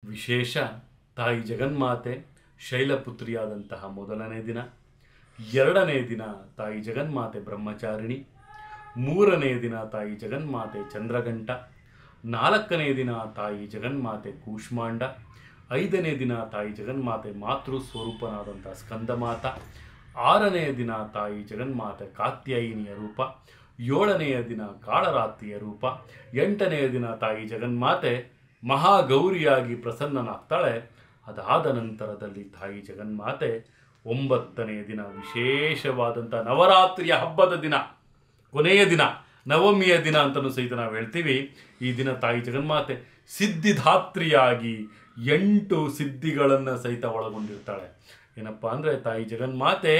ವಿಶೇಷ ತಾಯಿ ಜಗನ್ಮಾತೆ ಶೈಲಪುತ್ರಿಯಾದಂತಹ ಮೊದಲನೇ ದಿನ, ಎರಡನೇ ದಿನ ತಾಯಿ ಜಗನ್ಮಾತೆ ಬ್ರಹ್ಮಚಾರಿಣಿ, ಮೂರನೇ ದಿನ ತಾಯಿ ಜಗನ್ಮಾತೆ ಚಂದ್ರಘಂಟ, ನಾಲ್ಕನೇ ದಿನ ತಾಯಿ ಜಗನ್ಮಾತೆ ಕೂಷ್ಮಾಂಡ, ಐದನೇ ದಿನ ತಾಯಿ ಜಗನ್ಮಾತೆ ಮಾತೃ ಸ್ವರೂಪನಾದಂಥ ಸ್ಕಂದಮಾತ, ಆರನೇ ದಿನ ತಾಯಿ ಜಗನ್ಮಾತೆ ಕಾತ್ಯಾಯಿನಿಯ ರೂಪ, ಏಳನೆಯ ದಿನ ಕಾಳರಾತ್ರಿಯ ರೂಪ, ಎಂಟನೆಯ ದಿನ ತಾಯಿ ಜಗನ್ಮಾತೆ ಮಹಾಗೌರಿಯಾಗಿ ಪ್ರಸನ್ನನಾಗ್ತಾಳೆ. ಅದಾದ ನಂತರದಲ್ಲಿ ತಾಯಿ ಜಗನ್ಮಾತೆ ಒಂಬತ್ತನೆಯ ದಿನ ವಿಶೇಷವಾದಂಥ ನವರಾತ್ರಿಯ ಹಬ್ಬದ ದಿನ, ಕೊನೆಯ ದಿನ, ನವಮಿಯ ದಿನ ಅಂತಲೂ ಸಹಿತ ನಾವು ಹೇಳ್ತೀವಿ. ಈ ದಿನ ತಾಯಿ ಜಗನ್ಮಾತೆ ಸಿದ್ಧಿಧಾತ್ರಿಯಾಗಿ 8 ಸಿದ್ಧಿಗಳನ್ನು ಸಹಿತ ಒಳಗೊಂಡಿರ್ತಾಳೆ. ಏನಪ್ಪ ಅಂದರೆ ತಾಯಿ ಜಗನ್ಮಾತೆ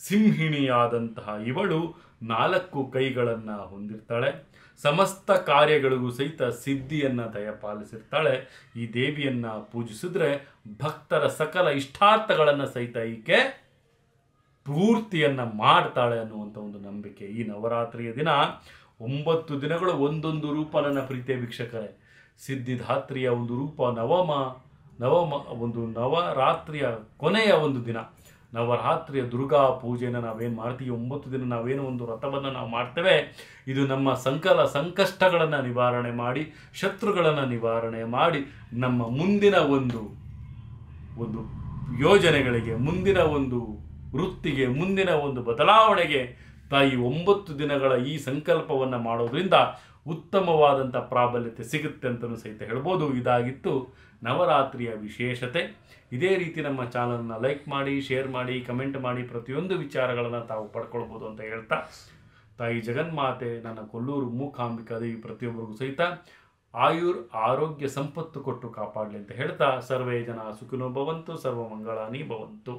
ಸಿಂಹಿಣಿಯಾದಂತಹ ಇವಳು 4 ಕೈಗಳನ್ನು ಹೊಂದಿರ್ತಾಳೆ. ಸಮಸ್ತ ಕಾರ್ಯಗಳಿಗೂ ಸಹಿತ ಸಿದ್ಧಿಯನ್ನು ದಯಪಾಲಿಸಿರ್ತಾಳೆ. ಈ ದೇವಿಯನ್ನು ಪೂಜಿಸಿದ್ರೆ ಭಕ್ತರ ಸಕಲ ಇಷ್ಟಾರ್ಥಗಳನ್ನು ಸಹಿತ ಈಕೆ ಪೂರ್ತಿಯನ್ನು ಮಾಡ್ತಾಳೆ ಅನ್ನುವಂಥ ಒಂದು ನಂಬಿಕೆ. ಈ ನವರಾತ್ರಿಯ ದಿನ 9 ದಿನಗಳು ಒಂದೊಂದು ರೂಪ. ನನ್ನ ಪ್ರೀತಿಯ ವೀಕ್ಷಕರೇ, ಸಿದ್ಧಿಧಾತ್ರಿಯ ಒಂದು ರೂಪ ಒಂದು ನವರಾತ್ರಿಯ ಕೊನೆಯ ಒಂದು ದಿನ, ನವರಾತ್ರಿಯ ದುರ್ಗಾ ಪೂಜೆಯನ್ನು ನಾವೇನು ಮಾಡ್ತೀವಿ, 9 ದಿನ ನಾವೇನು ಒಂದು ವ್ರತವನ್ನು ನಾವು ಮಾಡ್ತೇವೆ, ಇದು ನಮ್ಮ ಸಂಕಷ್ಟಗಳನ್ನು ನಿವಾರಣೆ ಮಾಡಿ, ಶತ್ರುಗಳನ್ನು ನಿವಾರಣೆ ಮಾಡಿ, ನಮ್ಮ ಮುಂದಿನ ಒಂದು ಯೋಜನೆಗಳಿಗೆ, ಮುಂದಿನ ಒಂದು ವೃತ್ತಿಗೆ, ಮುಂದಿನ ಒಂದು ಬದಲಾವಣೆಗೆ ತಾಯಿ 9 ದಿನಗಳ ಈ ಸಂಕಲ್ಪವನ್ನು ಮಾಡೋದ್ರಿಂದ ಉತ್ತಮವಾದಂಥ ಪ್ರಾಬಲ್ಯತೆ ಸಿಗುತ್ತೆ ಅಂತಲೂ ಸಹಿತ ಹೇಳ್ಬೋದು. ಇದಾಗಿತ್ತು ನವರಾತ್ರಿಯ ವಿಶೇಷತೆ. ಇದೇ ರೀತಿ ನಮ್ಮ ಚಾನಲ್ನ ಲೈಕ್ ಮಾಡಿ, ಶೇರ್ ಮಾಡಿ, ಕಮೆಂಟ್ ಮಾಡಿ, ಪ್ರತಿಯೊಂದು ವಿಚಾರಗಳನ್ನು ತಾವು ಪಡ್ಕೊಳ್ಬೋದು ಅಂತ ಹೇಳ್ತಾ, ತಾಯಿ ಜಗನ್ಮಾತೆ ನನ್ನ ಕೊಲ್ಲೂರು ಮೂಕಾಂಬಿಕಾ ದೇವಿ ಪ್ರತಿಯೊಬ್ಬರಿಗೂ ಸಹಿತ ಆರೋಗ್ಯ ಸಂಪತ್ತು ಕೊಟ್ಟು ಕಾಪಾಡಲಿ ಅಂತ ಹೇಳ್ತಾ, ಸರ್ವೇ ಜನ ಸುಖಿನೋ ಭವಂತು, ಸರ್ವ ಮಂಗಳಾನಿ ಭವಂತು.